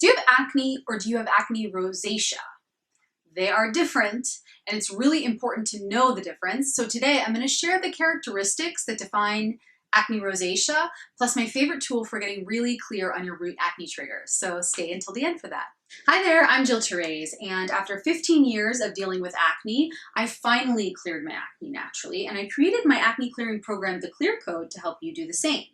Do you have acne or do you have acne rosacea? They are different, and it's really important to know the difference. So today I'm going to share the characteristics that define acne rosacea, plus my favorite tool for getting really clear on your root acne triggers. So stay until the end for that. Hi there, I'm Therese, and after 15 years of dealing with acne, I finally cleared my acne naturally, and I created my acne clearing program, The Clear Code, to help you do the same.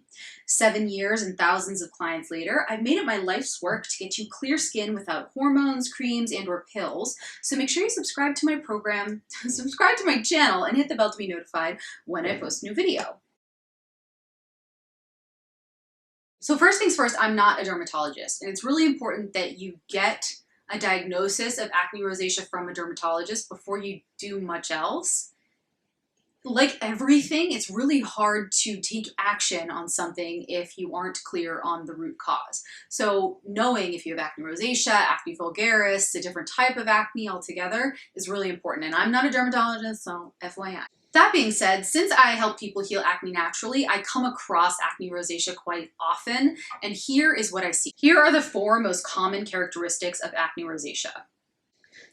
7 years and thousands of clients later, I've made it my life's work to get you clear skin without hormones, creams, and/or pills. So make sure you subscribe to my program, subscribe to my channel, and hit the bell to be notified when I post a new video. So first things first, I'm not a dermatologist, and it's really important that you get a diagnosis of acne rosacea from a dermatologist before you do much else. Like everything, it's really hard to take action on something if you aren't clear on the root cause. So knowing if you have acne rosacea, acne vulgaris, a different type of acne altogether is really important. And I'm not a dermatologist, so FYI. That being said, since I help people heal acne naturally, I come across acne rosacea quite often, and here is what I see. Here are the 4 most common characteristics of acne rosacea.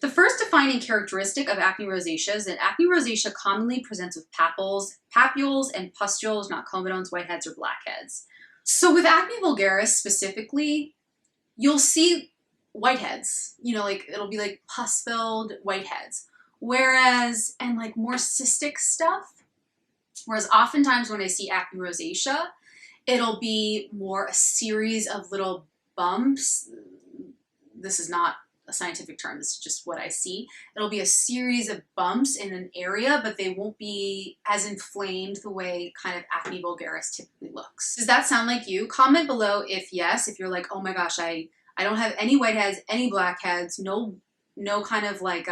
The first defining characteristic of acne rosacea is that acne rosacea commonly presents with papules, and pustules, not comedones, whiteheads, or blackheads. So with acne vulgaris specifically, you'll see whiteheads, like it'll be like pus-filled whiteheads. Whereas, and like more cystic stuff, whereas oftentimes when I see acne rosacea, it'll be more a series of little bumps. This is not a scientific term, this is just what I see. It'll be a series of bumps in an area, but they won't be as inflamed the way kind of acne vulgaris typically looks. Does that sound like you? Comment below if yes, if you're like, oh my gosh, I don't have any whiteheads, any blackheads, no kind of like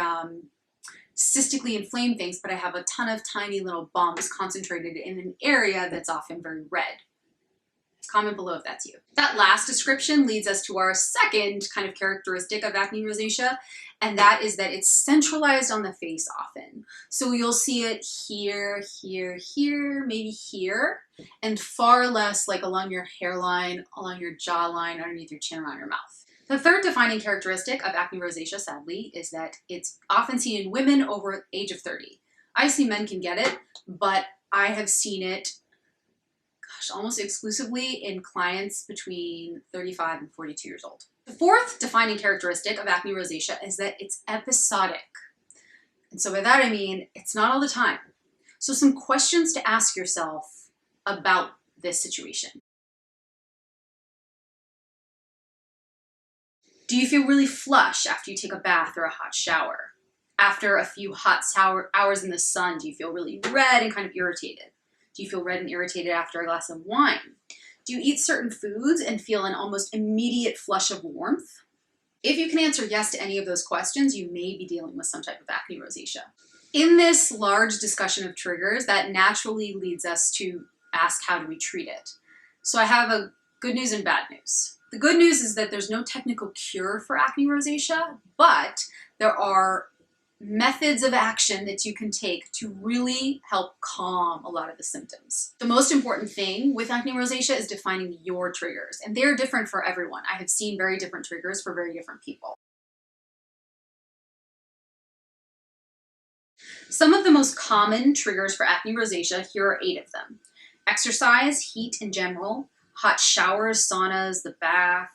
cystically inflamed things, but I have a ton of tiny little bumps concentrated in an area that's often very red. Comment below if that's you. That last description leads us to our second kind of characteristic of acne rosacea, and that is that it's centralized on the face often. So you'll see it here, here, here, maybe here, and far less like along your hairline, along your jawline, underneath your chin, around your mouth. The third defining characteristic of acne rosacea, sadly, is that it's often seen in women over the age of 30. I see men can get it, but I have seen it almost exclusively in clients between 35 and 42 years old. The fourth defining characteristic of acne rosacea is that it's episodic. And so by that I mean, it's not all the time. So some questions to ask yourself about this situation. Do you feel really flush after you take a bath or a hot shower? After a few hot hours in the sun, do you feel really red and kind of irritated? Do you feel red and irritated after a glass of wine? Do you eat certain foods and feel an almost immediate flush of warmth? If you can answer yes to any of those questions, you may be dealing with some type of acne rosacea. In this large discussion of triggers, that naturally leads us to ask, how do we treat it? So I have a good news and bad news. The good news is that there's no technical cure for acne rosacea, but there are methods of action that you can take to really help calm a lot of the symptoms. The most important thing with acne rosacea is defining your triggers, and they're different for everyone. I have seen very different triggers for very different people. Some of the most common triggers for acne rosacea, here are 8 of them. Exercise, heat in general, hot showers, saunas, the bath,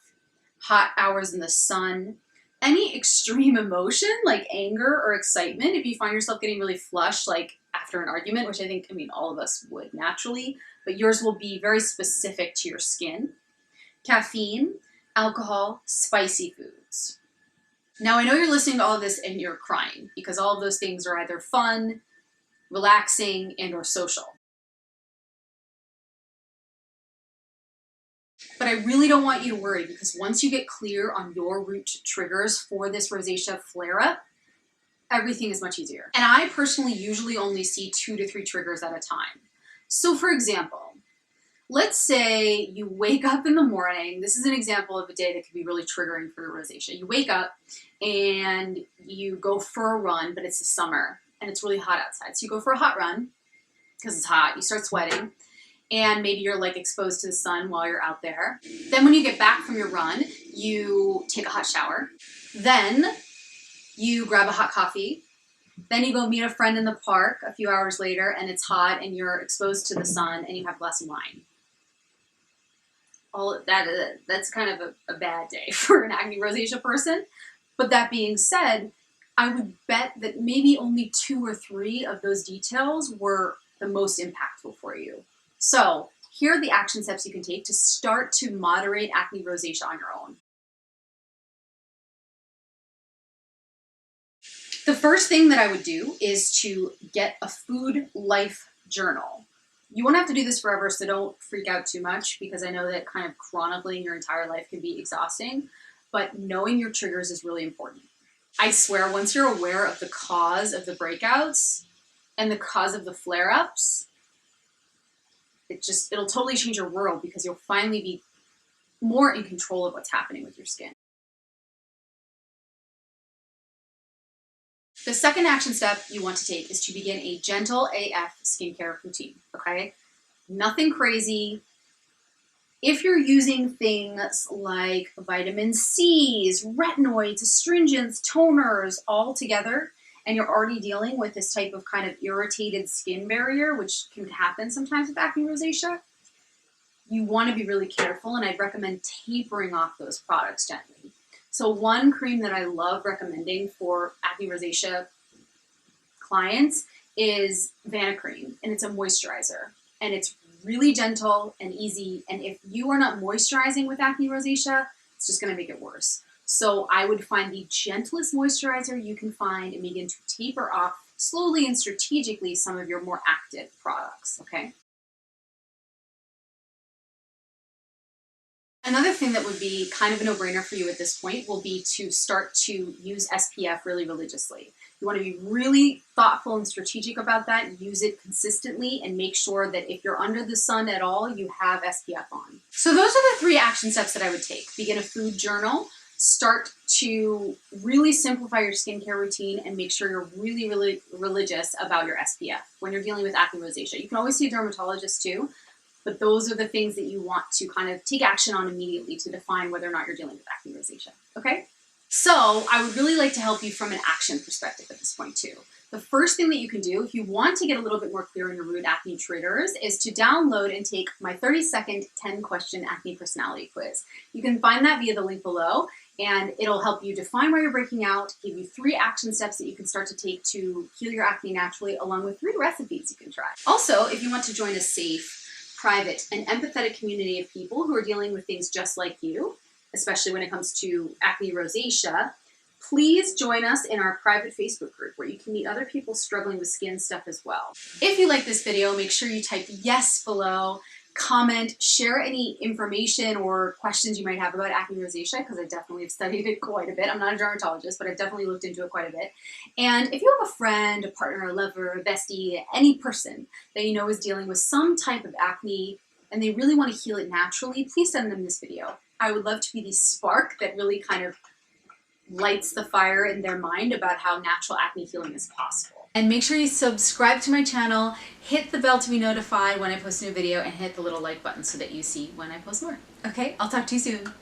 hot hours in the sun, any extreme emotion like anger or excitement. If you find yourself getting really flushed, like after an argument, which I think, all of us would naturally, but yours will be very specific to your skin. Caffeine, alcohol, spicy foods. Now I know you're listening to all of this and you're crying because all of those things are either fun, relaxing, and/or social. But I really don't want you to worry, because once you get clear on your root triggers for this rosacea flare-up, everything is much easier. And I personally usually only see 2 to 3 triggers at a time. So for example, let's say you wake up in the morning. This is an example of a day that could be really triggering for rosacea. You wake up and you go for a run, but it's the summer and it's really hot outside. So you go for a hot run because it's hot, you start sweating. and maybe you're like exposed to the sun while you're out there. Then when you get back from your run, you take a hot shower, then you grab a hot coffee, then you go meet a friend in the park a few hours later and it's hot and you're exposed to the sun and you have a glass of wine. That's kind of a bad day for an acne rosacea person. But that being said, I would bet that maybe only 2 or 3 of those details were the most impactful for you. So here are the action steps you can take to start to moderate acne rosacea on your own. The first thing that I would do is to get a food life journal. You won't have to do this forever, so don't freak out too much, because I know that kind of chronicling your entire life can be exhausting, but knowing your triggers is really important. I swear, once you're aware of the cause of the breakouts and the cause of the flare-ups, it'll totally change your world, because you'll finally be more in control of what's happening with your skin. The second action step you want to take is to begin a gentle AF skincare routine, okay? Nothing crazy. If you're using things like vitamin C's, retinoids, astringents, toners all together, and you're already dealing with this type of kind of irritated skin barrier, which can happen sometimes with acne rosacea, you want to be really careful, and I'd recommend tapering off those products gently. So one cream that I love recommending for acne rosacea clients is Vanicream, and it's a moisturizer, and it's really gentle and easy. And if you are not moisturizing with acne rosacea, it's just going to make it worse. So I would find the gentlest moisturizer you can find and begin to taper off slowly and strategically some of your more active products, okay? Another thing that would be kind of a no-brainer for you at this point will be to start to use SPF really religiously. You want to be really thoughtful and strategic about that. Use it consistently and make sure that if you're under the sun at all, you have SPF on. So those are the 3 action steps that I would take. Begin a food journal, start to really simplify your skincare routine, and make sure you're really, really religious about your SPF when you're dealing with acne rosacea. You can always see a dermatologist too, but those are the things that you want to kind of take action on immediately to define whether or not you're dealing with acne rosacea, okay? So I would really like to help you from an action perspective at this point too. The first thing that you can do if you want to get a little bit more clear on your root acne triggers is to download and take my 30-second 10-question acne personality quiz. You can find that via the link below, and it'll help you define where you're breaking out, give you 3 action steps that you can start to take to heal your acne naturally, along with 3 recipes you can try. Also, if you want to join a safe, private, and empathetic community of people who are dealing with things just like you, especially when it comes to acne rosacea, please join us in our private Facebook group where you can meet other people struggling with skin stuff as well. If you like this video, make sure you type yes below, comment, share any information or questions you might have about acne rosacea, because I definitely have studied it quite a bit. I'm not a dermatologist, but I've definitely looked into it quite a bit. And if you have a friend, a partner, a lover, a bestie, any person that you know is dealing with some type of acne and they really want to heal it naturally, please send them this video. I would love to be the spark that really kind of lights the fire in their mind about how natural acne healing is possible. And make sure you subscribe to my channel, hit the bell to be notified when I post a new video, and hit the little like button so that you see when I post more. Okay, I'll talk to you soon.